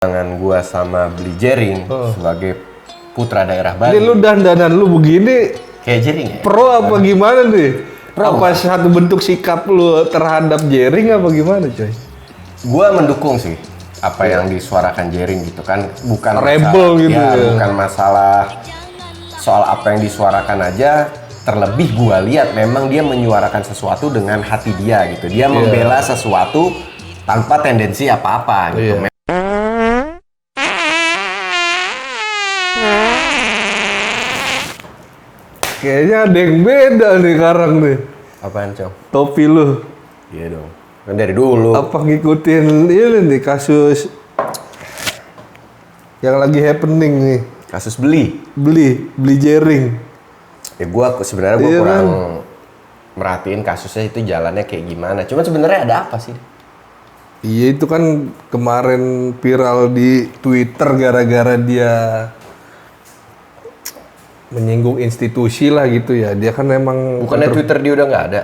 Dengan gua sama Bli Jering sebagai putra daerah Bali. Ini lu dandanan lu begini Kayak Jering ya? pro apa gimana nih? Pro. Apa satu bentuk sikap lu terhadap Jering apa gimana coy? Gua mendukung sih apa yang disuarakan Jering gitu kan, bukan Rebel masalah, gitu ya. bukan masalah soal apa yang disuarakan aja. Terlebih gua lihat memang dia menyuarakan sesuatu dengan hati dia gitu. Dia membela sesuatu tanpa tendensi apa-apa gitu. Kayaknya ada yang beda nih sekarang nih. Apaan, Cong? Topi lu. Iya dong. Kan dari dulu. Apa ngikutin ini nih kasus yang lagi happening nih? Kasus Bli. Beli Jering. Ya sebenarnya gua Iya, kurang kan? merhatiin kasusnya itu jalannya kayak gimana. Cuman sebenarnya ada apa sih? Iya itu kan kemarin viral di Twitter gara-gara dia menyinggung institusi lah gitu ya. Dia kan emang Bukannya Twitter dia udah nggak ada?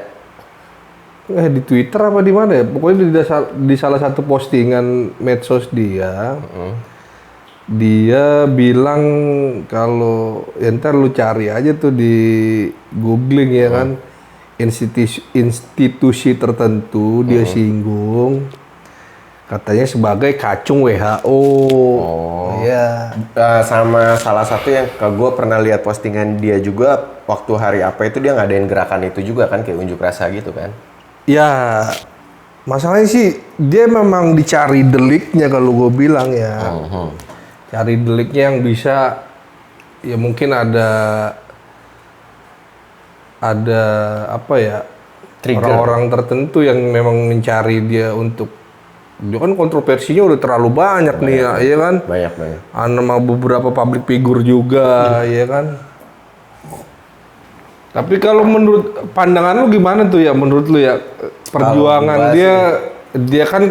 di Twitter apa di mana ya? Pokoknya di salah satu postingan medsos dia, dia bilang kalau ya ntar lu cari aja tuh di googling ya kan, institusi tertentu dia singgung, katanya sebagai kacung WHO. Iya. Sama salah satu yang gue pernah lihat postingan dia juga waktu hari apa itu dia ngadain gerakan itu juga kan, kayak unjuk rasa gitu kan? Ya, masalahnya sih dia memang dicari deliknya kalau gue bilang ya. Cari deliknya yang bisa, ya mungkin ada apa ya, Trigger. orang-orang tertentu yang memang mencari dia untuk, dia kan kontroversinya udah terlalu banyak nih ya kan? Banyak. Sama beberapa public figure juga, ya kan? Tapi kalau menurut pandangan lu gimana tuh ya? Menurut lu ya perjuangan dia kan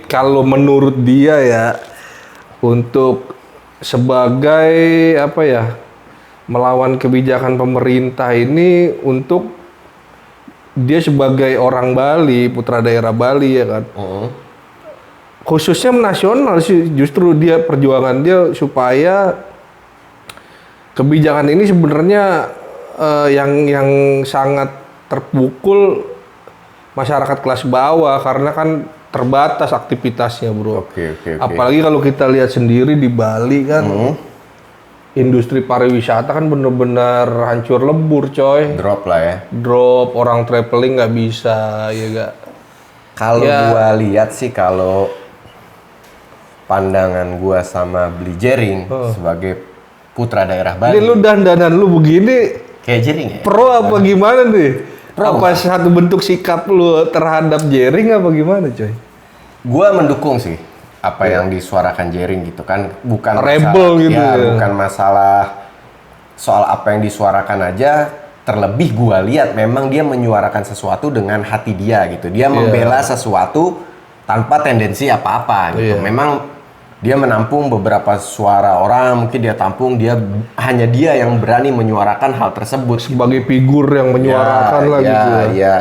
kalau menurut dia ya untuk sebagai apa ya melawan kebijakan pemerintah ini untuk dia sebagai orang Bali, putra daerah Bali ya kan? Khususnya nasional sih justru dia perjuangan dia supaya kebijakan ini sebenarnya yang sangat terpukul masyarakat kelas bawah karena kan terbatas aktivitasnya bro. Oke. Apalagi kalau kita lihat sendiri di Bali kan industri pariwisata kan bener-bener hancur lebur coy. Drop lah ya. Drop, orang traveling nggak bisa ya gak. Kalau gua lihat sih, kalau pandangan gua sama Bli Jering sebagai putra daerah Bali. Ini lu dandanan lu begini Kayak Jering ya? pro apa gimana nih? Pro. Apa satu bentuk sikap lu terhadap Jering apa gimana coy? Gua mendukung sih apa yang disuarakan Jering gitu kan, bukan Rebel masalah, gitu ya. bukan masalah soal apa yang disuarakan aja. Terlebih gua lihat memang dia menyuarakan sesuatu dengan hati dia gitu. Dia membela sesuatu tanpa tendensi apa-apa gitu. Memang dia menampung beberapa suara orang, mungkin dia tampung, hanya dia yang berani menyuarakan hal tersebut. Sebagai figur yang menyuarakan lah gitu ya. Iya.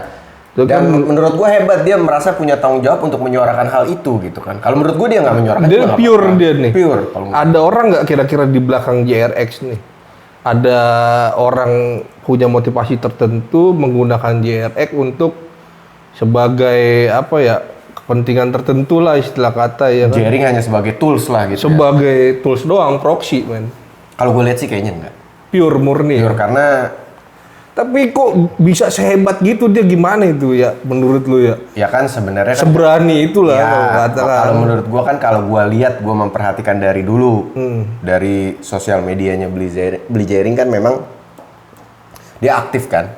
Dan menurut gua hebat, dia merasa punya tanggung jawab untuk menyuarakan hal itu gitu kan. Kalau menurut gua dia nggak menyuarakan. Dia pure apa-apa. dia nih. Pure. Ada orang nggak kira-kira di belakang JRX nih? Ada orang punya motivasi tertentu menggunakan JRX untuk sebagai apa ya, kepentingan tertentu lah istilah kata ya kan. Jering hanya sebagai tools lah gitu. Sebagai tools doang, proxy men. Kalau gue lihat sih kayaknya enggak. Pure murni. Pure karena Tapi kok bisa sehebat gitu dia, gimana itu ya menurut lu ya? ya kan sebenarnya kan, Seberani itulah ya, kalau katakan. kalau menurut gua kan, kalau gua lihat, gua memperhatikan dari dulu dari sosial medianya Bli Jering kan memang dia aktif kan,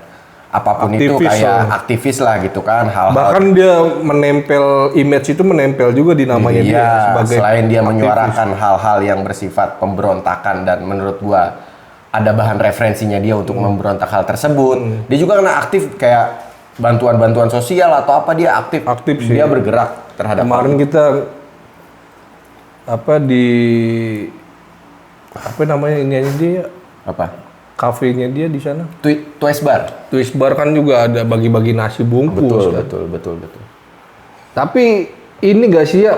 apapun itu Aktivis, kayak aktivis lah gitu kan, hal-hal. Bahkan dia menempel image itu, menempel juga di namanya dia Iya, sebagai selain dia aktivis. menyuarakan hal-hal yang bersifat pemberontakan dan menurut gua ada bahan referensinya dia untuk memberontak hal tersebut. Dia juga kena aktif kayak bantuan-bantuan sosial atau apa, dia aktif. Aktif sih. Dia bergerak terhadap Kemarin kita apa namanya ini aja dia apa? kafenya dia di sana. Twice Bar. Twist bar kan juga ada bagi-bagi nasi bungkus kan. Betul. Tapi ini gak sih ya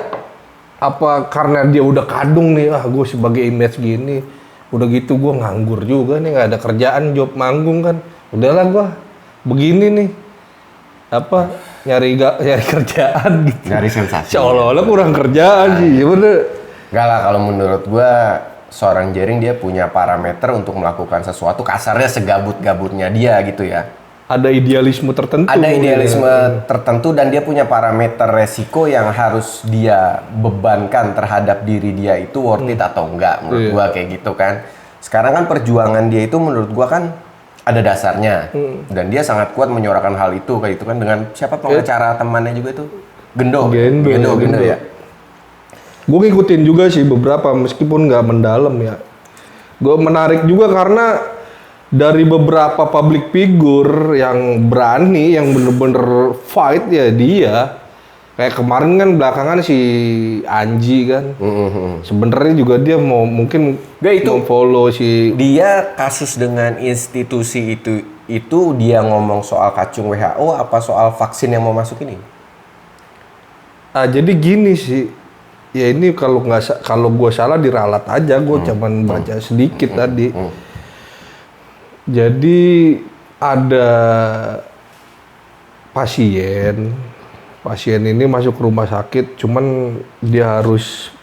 apa karena dia udah kadung nih, gue sebagai image gini, udah gitu gue nganggur juga nih, nggak ada kerjaan, job manggung kan, udahlah gue begini nih, apa nyari kerjaan gitu, Nyari sensasi. seolah-olah kurang kerjaan sih, bener. Enggak lah, kalau menurut gua seorang Jering dia punya parameter untuk melakukan sesuatu, kasarnya segabut-gabutnya dia gitu ya. Ada idealisme tertentu. Ada idealisme tertentu dan dia punya parameter resiko yang harus dia bebankan terhadap diri dia itu worth it atau enggak, menurut gua kayak gitu kan. Sekarang kan perjuangan dia itu menurut gua kan ada dasarnya dan dia sangat kuat menyuarakan hal itu kayak itu kan dengan siapa pengacara temannya juga itu Gendo ya. Gue ngikutin juga sih beberapa meskipun nggak mendalam ya. Gue menarik juga karena dari beberapa public figure yang berani, yang bener-bener fight ya dia. Kayak kemarin kan belakangan si Anji kan. Sebenarnya juga dia mau mungkin mau follow si dia kasus dengan institusi itu dia ngomong soal kacung WHO apa soal vaksin yang mau masuk ini? Jadi gini sih. Ya ini kalau gue salah diralat aja, gue cuman baca sedikit tadi. Jadi ada pasien ini masuk rumah sakit, cuman dia harus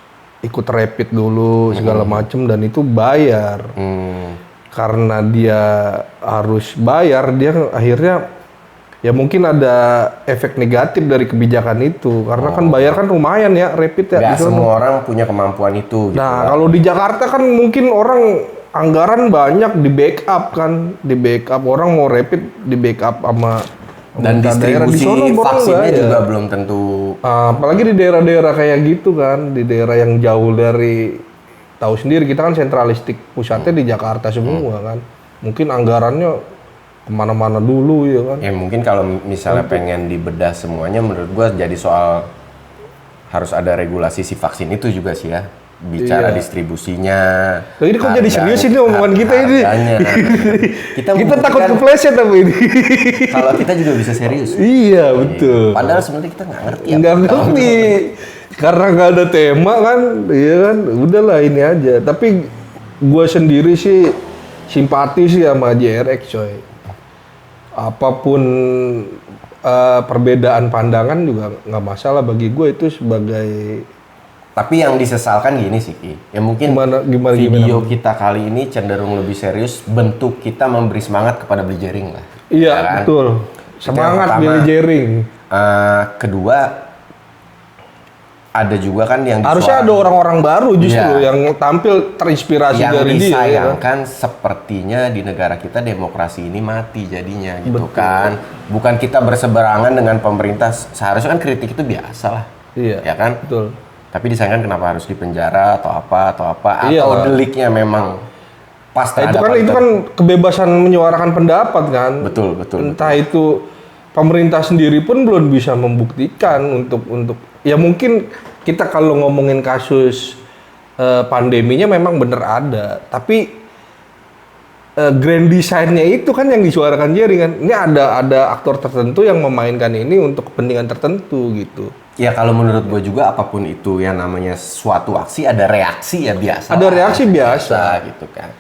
ikut rapid dulu segala macem dan itu bayar. Karena dia harus bayar, dia akhirnya ya mungkin ada efek negatif dari kebijakan itu karena kan bayar kan lumayan ya rapid ya. Gak semua orang punya kemampuan itu. Gitu nah kalau di Jakarta kan mungkin orang anggaran banyak di backup orang mau rapid di backup sama dan distribusi vaksinnya juga belum tentu. Apalagi di daerah-daerah kayak gitu kan, di daerah yang jauh dari tahu sendiri kita kan sentralistik pusatnya di Jakarta semua kan, mungkin anggarannya kemana-mana dulu ya kan. Ya mungkin kalau misalnya pengen dibedah semuanya menurut gua jadi soal harus ada regulasi si vaksin itu juga sih ya. Bicara distribusinya. Loh, ini kok jadi serius ini omongan kita ini. Kita takut kan, kepleset apa ini? Kalau kita juga bisa serius. Iya betul. Padahal sebenarnya kita nggak ngerti. Nggak ngerti. Karena nggak ada tema kan, iya kan. Udahlah ini aja. Tapi gue sendiri sih simpati sih sama JRX coy. Apapun perbedaan pandangan juga nggak masalah bagi gue itu sebagai. Tapi yang disesalkan gini sih Ki, ya mungkin video kita kali ini cenderung lebih serius, bentuk kita memberi semangat kepada Billy Jering lah. Iya ya kan? Betul, semangat Billy Jering. Kedua, ada juga kan yang harusnya ada orang-orang baru justru yang tampil terinspirasi yang dari dia. Yang disayangkan sepertinya di negara kita demokrasi ini mati jadinya gitu kan. Bukan kita berseberangan dengan pemerintah, seharusnya kan kritik itu biasa lah. Iya, ya kan? Betul. Tapi disayangkan kenapa harus dipenjara atau apa iya, atau deliknya memang pas terhadap itu kan kebebasan menyuarakan pendapat kan. Betul. Entah itu pemerintah sendiri pun belum bisa membuktikan untuk ya mungkin kita kalau ngomongin kasus pandeminya memang bener ada, tapi grand design-nya itu kan yang disuarakan Jerry kan. Ini ada aktor tertentu yang memainkan ini untuk kepentingan tertentu gitu. Ya kalau menurut gue juga apapun itu yang namanya suatu aksi ada reaksi ya biasa. Ada reaksi biasa gitu kan.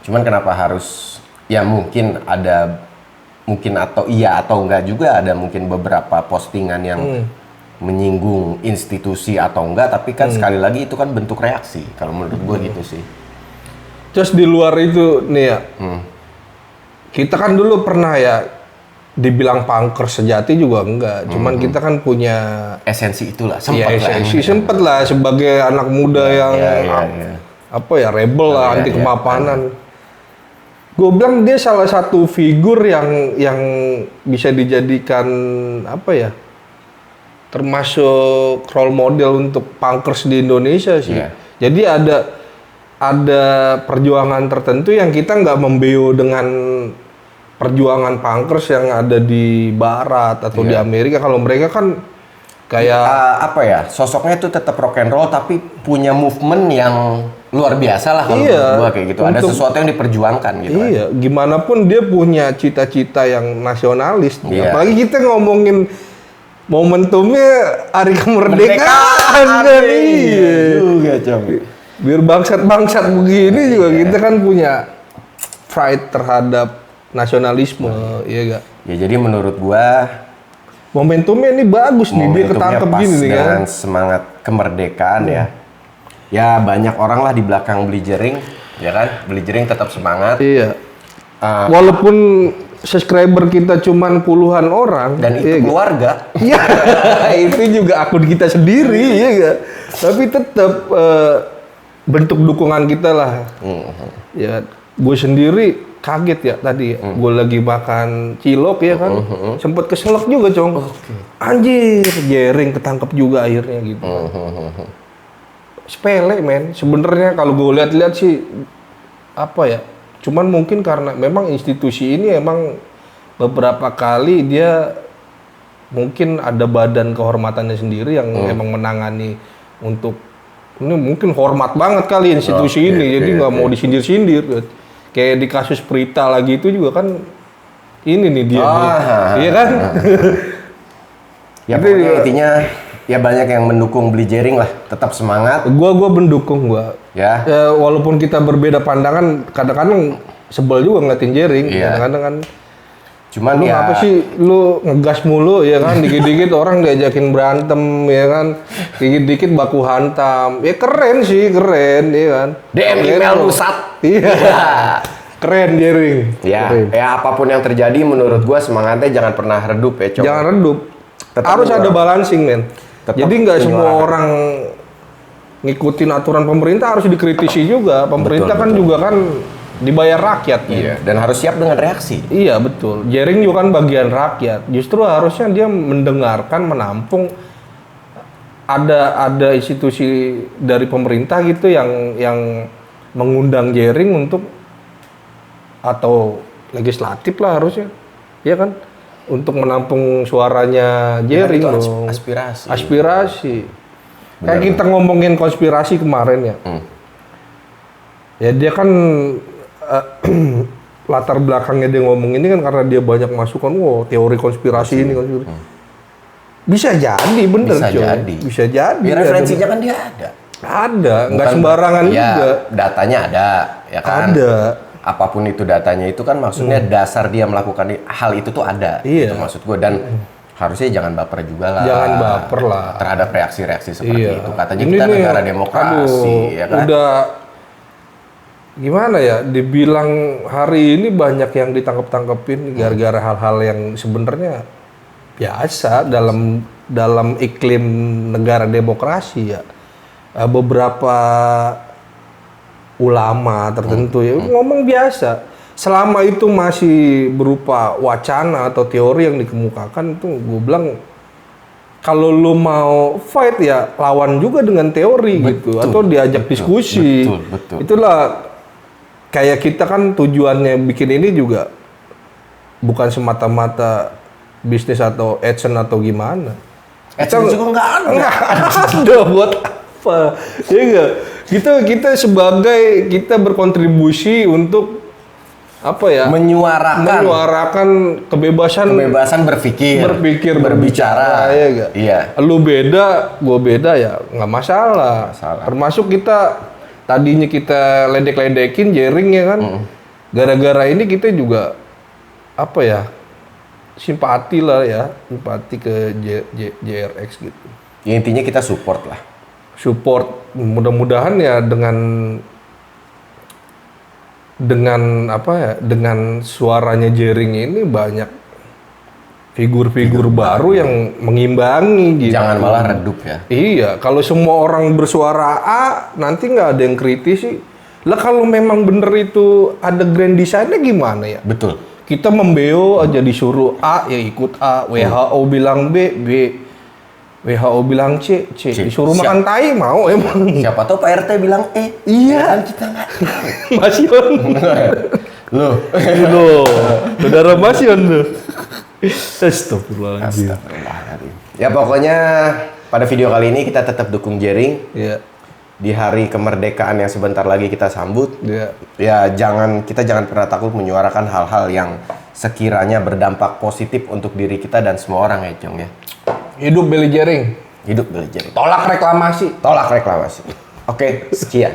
Cuman kenapa harus ya mungkin atau iya atau enggak juga ada mungkin beberapa postingan yang menyinggung institusi atau enggak, tapi kan sekali lagi itu kan bentuk reaksi kalau menurut gue gitu sih. Terus di luar itu nih ya, kita kan dulu pernah ya dibilang punker sejati juga enggak, cuman kita kan punya esensi itulah, sempet lah sebagai anak muda yang apa ya rebel lah, anti kemapanan. Gue bilang dia salah satu figur yang bisa dijadikan apa ya, termasuk role model untuk punkers di Indonesia sih. Jadi ada perjuangan tertentu yang kita nggak membeo dengan perjuangan punkers yang ada di Barat atau di Amerika. Kalau mereka kan kayak apa ya, sosoknya itu tetap rock and roll tapi punya movement yang luar biasa lah kalau menurut gua kayak gitu. Ada sesuatu yang diperjuangkan gitu. Iya, gimana pun dia punya cita-cita yang nasionalis. Apalagi kita ngomongin momentumnya hari kemerdekaan kan iya. Juga, Cong. Biar bangsat-bangsat begini juga kita kan punya pride terhadap nasionalisme, iya gak? Ya jadi menurut gua Momentumnya ini bagus nih, dia momentumnya ketangkep pas gini nih kan. dengan semangat kemerdekaan ya. Ya banyak orang lah di belakang Beli Jering, ya kan? Beli Jering tetap semangat. Iya. Ah, Walaupun subscriber kita cuman puluhan orang dan itu iya gak? keluarga. Iya, itu juga akun kita sendiri, ya gak? Tapi tetap bentuk dukungan kita lah. Ya, gue sendiri kaget ya tadi. Gue lagi makan cilok ya kan, sempet keselak juga, Cong. Anjir, Jering ketangkep juga akhirnya gitu. Sepele, men. Sebenarnya kalau gue lihat-lihat sih apa ya? Cuman mungkin karena memang institusi ini emang beberapa kali dia mungkin ada badan kehormatannya sendiri yang emang menangani untuk ini mungkin hormat banget kali institusi ini, jadi nggak mau disindir-sindir. Kayak di kasus Prita lagi itu juga kan ini nih dia, iya kan? Ya pokoknya intinya ya banyak yang mendukung Beli Jering lah, tetap semangat. Gua mendukung gua. Ya. Ya, walaupun kita berbeda pandangan, kadang-kadang sebel juga ngeliatin Jering, Iya. kadang-kadang kan. Cuman Lu ya apa sih lu ngegas mulu ya kan, dikit-dikit orang diajakin berantem ya kan, dikit-dikit baku hantam. Ya keren sih, keren ya kan. DM Keren email lu. Nusat. Iya. Keren Jering. Ya, Keren. ya apapun yang terjadi menurut gua semangatnya jangan pernah redup ya, Cok. Jangan redup. Tetap Harus ada menyuarakan. balancing, men. Tetap Jadi nggak semua menyuarakan. orang ngikutin aturan pemerintah, harus dikritisi juga. Pemerintah Betul, kan betul. juga kan dibayar rakyat. men. Iya, dan harus siap dengan reaksi. Iya betul. Jering juga kan bagian rakyat. Justru harusnya dia mendengarkan, menampung. Ada institusi dari pemerintah gitu yang mengundang Jering untuk atau legislatif lah harusnya, ya kan, untuk menampung suaranya Jering itu dong. aspirasi. Aspirasi. Kayak kita ngomongin konspirasi kemarin ya. Ya dia kan latar belakangnya dia ngomong ini kan karena dia banyak masukan, wow teori konspirasi ini konspirasi. Bisa jadi bener Bisa coy. jadi. Bisa jadi. Ya, referensinya kan dia ada. Ada, nggak Bukan- sembarangan ya, juga. datanya ada, ya kan? Ada. Apapun itu datanya itu kan maksudnya dasar dia melakukan hal itu tuh ada. Iya. Itu maksud gue, dan harusnya jangan baper juga lah. Jangan baper lah. Terhadap reaksi-reaksi seperti Iya. itu. Katanya Ini kita nih, negara demokrasi, aduh, ya kan? Udah gimana ya? Dibilang hari ini banyak yang ditangkap-tangkepin gara-gara hal-hal yang sebenarnya biasa dalam iklim negara demokrasi ya. Beberapa ulama tertentu ya ngomong biasa. Selama itu masih berupa wacana atau teori yang dikemukakan, itu gue bilang kalau lu mau fight ya lawan juga dengan teori gitu, atau diajak diskusi. betul. Itulah kayak kita kan tujuannya bikin ini juga bukan semata-mata bisnis atau adsense atau gimana. Adsense juga nggak ada. Nggak ada buat apa? Ya enggak. Kita sebagai kita berkontribusi untuk apa ya? Menyuarakan kebebasan berpikir, berbicara, ya enggak? Iya. Lu beda, gua beda ya nggak masalah. Termasuk kita tadinya kita ledek-ledekin Jering ya kan. Gara-gara ini kita juga apa ya? Simpati lah ya, simpati ke JRX gitu. Ya, intinya kita support lah. Support, mudah-mudahan ya dengan apa ya, dengan suaranya Jering ini banyak figur-figur baru yang mengimbangi gitu. Jangan malah redup ya. Iya, kalau semua orang bersuara A, nanti nggak ada yang kritis sih. Lah kalau memang bener itu ada grand design-nya gimana ya? Betul. Kita membeo aja disuruh A, ya ikut A. WHO bilang B, B. WHO bilang C, C. Disuruh makan tai, mau emang. Siapa tahu Pak RT bilang Iya. Kan kita nggak tahu. Mas Yon. Loh. Loh, saudara Mas Yon tuh. Astagfirullahaladzim. Astagfirullahaladzim. Ya pokoknya pada video kali ini kita tetap dukung Jering. Iya. Di hari kemerdekaan yang sebentar lagi kita sambut. Iya. Ya kita jangan pernah takut menyuarakan hal-hal yang sekiranya berdampak positif untuk diri kita dan semua orang ya, Jong ya. Hidup Billy Jering. Hidup Billy Jering. Tolak reklamasi. Tolak reklamasi. Oke, sekian.